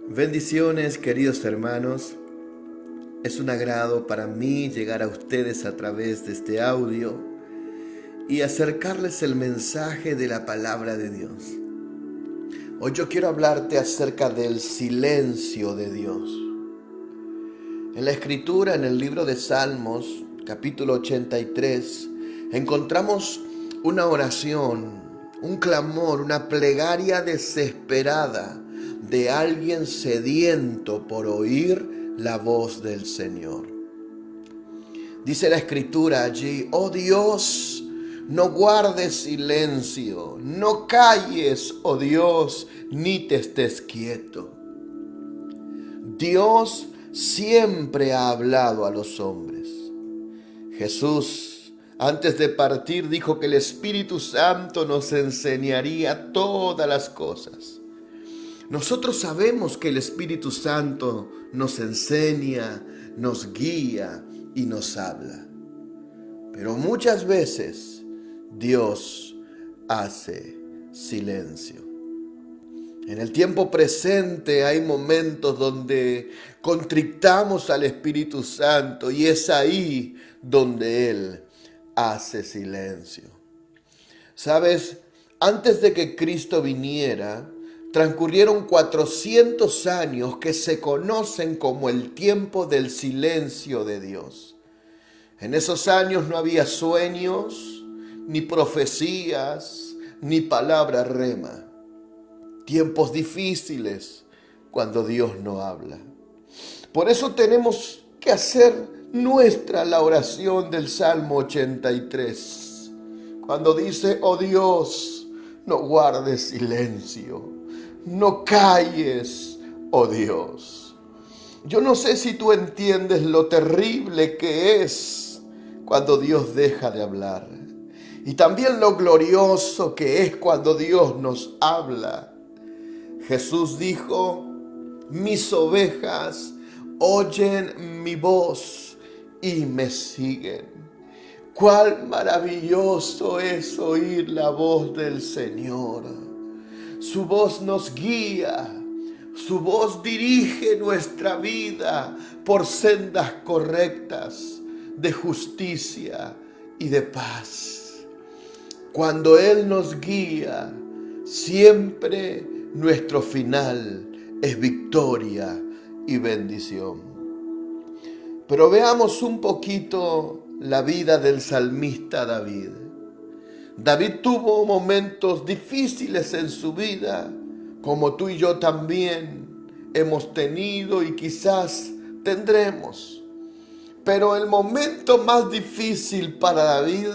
Bendiciones, queridos hermanos. Es un agrado para mí llegar a ustedes a través de este audio y acercarles el mensaje de la palabra de Dios. Hoy yo quiero hablarte acerca del silencio de Dios. En la Escritura, en el libro de Salmos, capítulo 83, encontramos una oración, un clamor, una plegaria desesperada de alguien sediento por oír la voz del Señor. Dice la Escritura allí: oh Dios, no guardes silencio, no calles, oh Dios, ni te estés quieto. Dios siempre ha hablado a los hombres. Jesús, antes de partir, dijo que el Espíritu Santo nos enseñaría todas las cosas. Nosotros sabemos que el Espíritu Santo nos enseña, nos guía y nos habla. Pero muchas veces Dios hace silencio. En el tiempo presente hay momentos donde contristamos al Espíritu Santo y es ahí donde Él hace silencio. ¿Sabes? Antes de que Cristo viniera, transcurrieron 400 años que se conocen como el tiempo del silencio de Dios. En esos años no había sueños, ni profecías, ni palabra rema. Tiempos difíciles cuando Dios no habla. Por eso tenemos que hacer nuestra la oración del Salmo 83. Cuando dice: oh Dios, no guardes silencio, no calles, oh Dios. Yo no sé si tú entiendes lo terrible que es cuando Dios deja de hablar. Y también lo glorioso que es cuando Dios nos habla. Jesús dijo: mis ovejas oyen mi voz y me siguen. Cuán maravilloso es oír la voz del Señor. Su voz nos guía, su voz dirige nuestra vida por sendas correctas de justicia y de paz. Cuando Él nos guía, siempre nuestro final es victoria y bendición. Pero veamos un poquito la vida del salmista David. David tuvo momentos difíciles en su vida, como tú y yo también hemos tenido y quizás tendremos. Pero el momento más difícil para David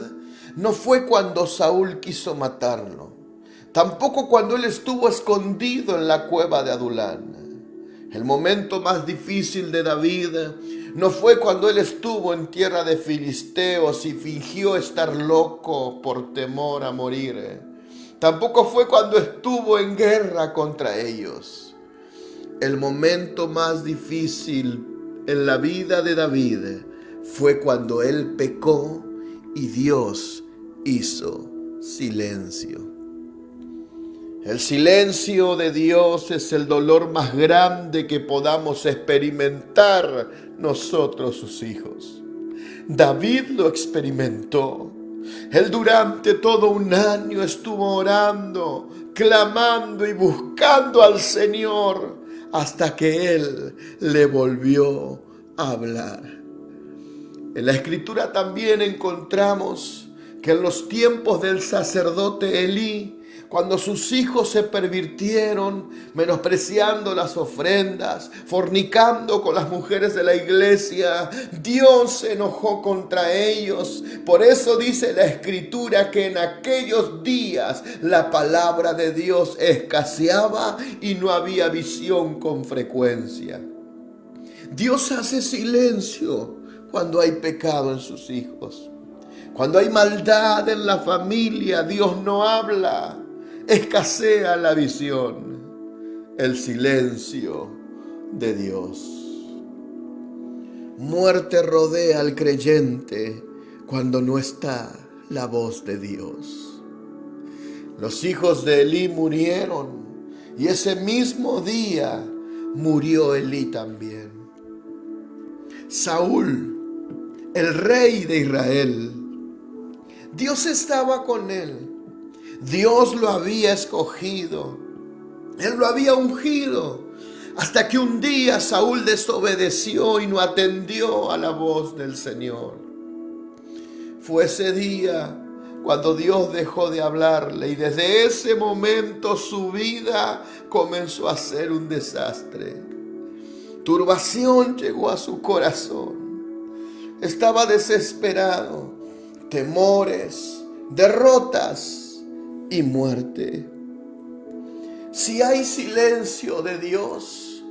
no fue cuando Saúl quiso matarlo, tampoco cuando él estuvo escondido en la cueva de Adulán. El momento más difícil de David no fue cuando él estuvo en tierra de filisteos y fingió estar loco por temor a morir. Tampoco fue cuando estuvo en guerra contra ellos. El momento más difícil en la vida de David fue cuando él pecó y Dios hizo silencio. El silencio de Dios es el dolor más grande que podamos experimentar nosotros, sus hijos. David lo experimentó. Él durante todo un año estuvo orando, clamando y buscando al Señor hasta que Él le volvió a hablar. En la Escritura también encontramos que en los tiempos del sacerdote Elí, cuando sus hijos se pervirtieron, menospreciando las ofrendas, fornicando con las mujeres de la iglesia, Dios se enojó contra ellos. Por eso dice la Escritura que en aquellos días la palabra de Dios escaseaba y no había visión con frecuencia. Dios hace silencio cuando hay pecado en sus hijos. Cuando hay maldad en la familia, Dios no habla. Escasea la visión, el silencio de Dios. Muerte rodea al creyente cuando no está la voz de Dios. Los hijos de Elí murieron y ese mismo día murió Elí también. Saúl, el rey de Israel, Dios estaba con él. Dios lo había escogido. Él lo había ungido. Hasta que un día Saúl desobedeció y no atendió a la voz del Señor. Fue ese día cuando Dios dejó de hablarle, y desde ese momento su vida comenzó a ser un desastre. Turbación llegó a su corazón. Estaba desesperado. Temores, derrotas y muerte. Si hay silencio de Dios,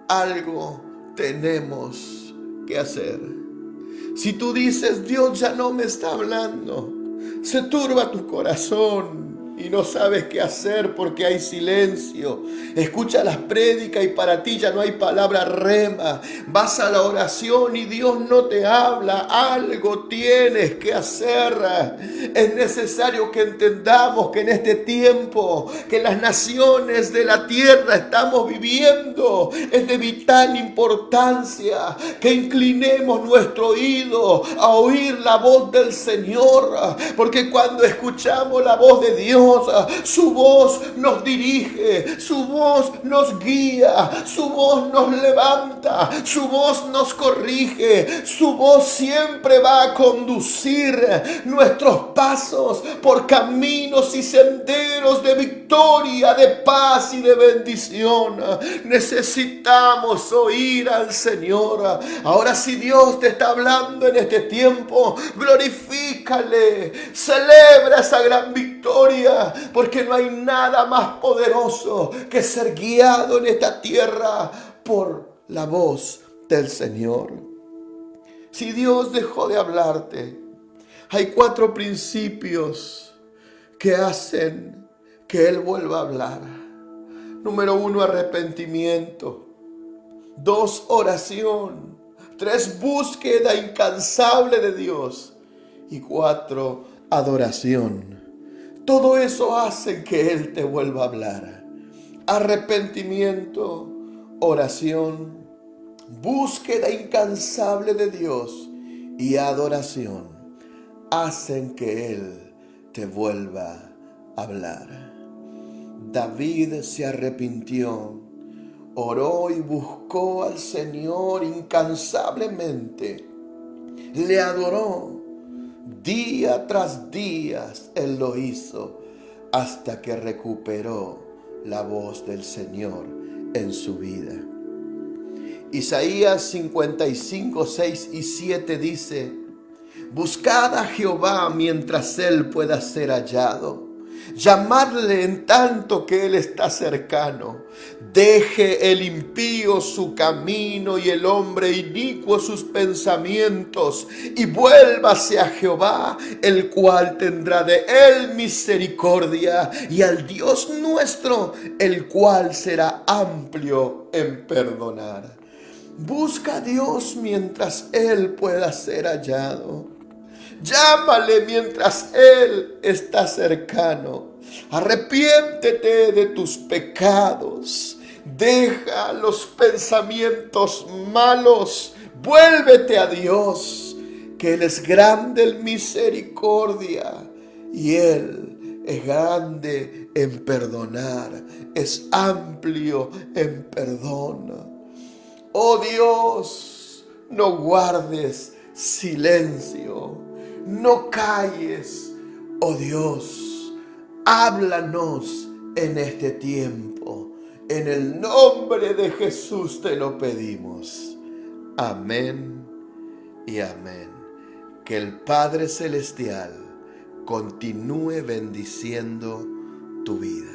algo tenemos que hacer. Si tú dices, Dios ya no me está hablando, se turba tu corazón y no sabes qué hacer porque hay silencio. Escucha las prédicas y para ti ya no hay palabra rema. Vas a la oración y Dios no te habla. Algo tienes que hacer. Es necesario que entendamos que en este tiempo que las naciones de la tierra estamos viviendo, es de vital importancia que inclinemos nuestro oído a oír la voz del Señor. Porque cuando escuchamos la voz de Dios, su voz nos dirige, su voz nos guía, su voz nos levanta, su voz nos corrige, su voz siempre va a conducir nuestros pasos por caminos y senderos de victoria, de paz y de bendición. Necesitamos oír al Señor. Ahora, si Dios te está hablando en este tiempo, glorifícale, celebra esa gran victoria, porque no hay nada más poderoso que ser guiado en esta tierra por la voz del Señor. Si Dios dejó de hablarte, hay 4 principios que hacen que Él vuelva a hablar. Número 1, arrepentimiento. 2, oración. 3, búsqueda incansable de Dios. Y 4, adoración. Todo eso hace que Él te vuelva a hablar. Arrepentimiento, oración, búsqueda incansable de Dios y adoración hacen que Él te vuelva a hablar. David se arrepintió, oró y buscó al Señor incansablemente. Le adoró. Día tras día Él lo hizo hasta que recuperó la voz del Señor en su vida. Isaías 55, 6 y 7 dice: buscad a Jehová mientras Él pueda ser hallado. Llamadle en tanto que Él está cercano. Deje el impío su camino y el hombre inicuo sus pensamientos, y vuélvase a Jehová, el cual tendrá de él misericordia, y al Dios nuestro, el cual será amplio en perdonar. Busca a Dios mientras Él pueda ser hallado. Llámale mientras Él está cercano. Arrepiéntete de tus pecados. Deja los pensamientos malos. Vuélvete a Dios, que Él es grande en misericordia y Él es grande en perdonar. Es amplio en perdón. Oh Dios, no guardes silencio. No calles, oh Dios, háblanos en este tiempo. En el nombre de Jesús te lo pedimos. Amén y amén. Que el Padre Celestial continúe bendiciendo tu vida.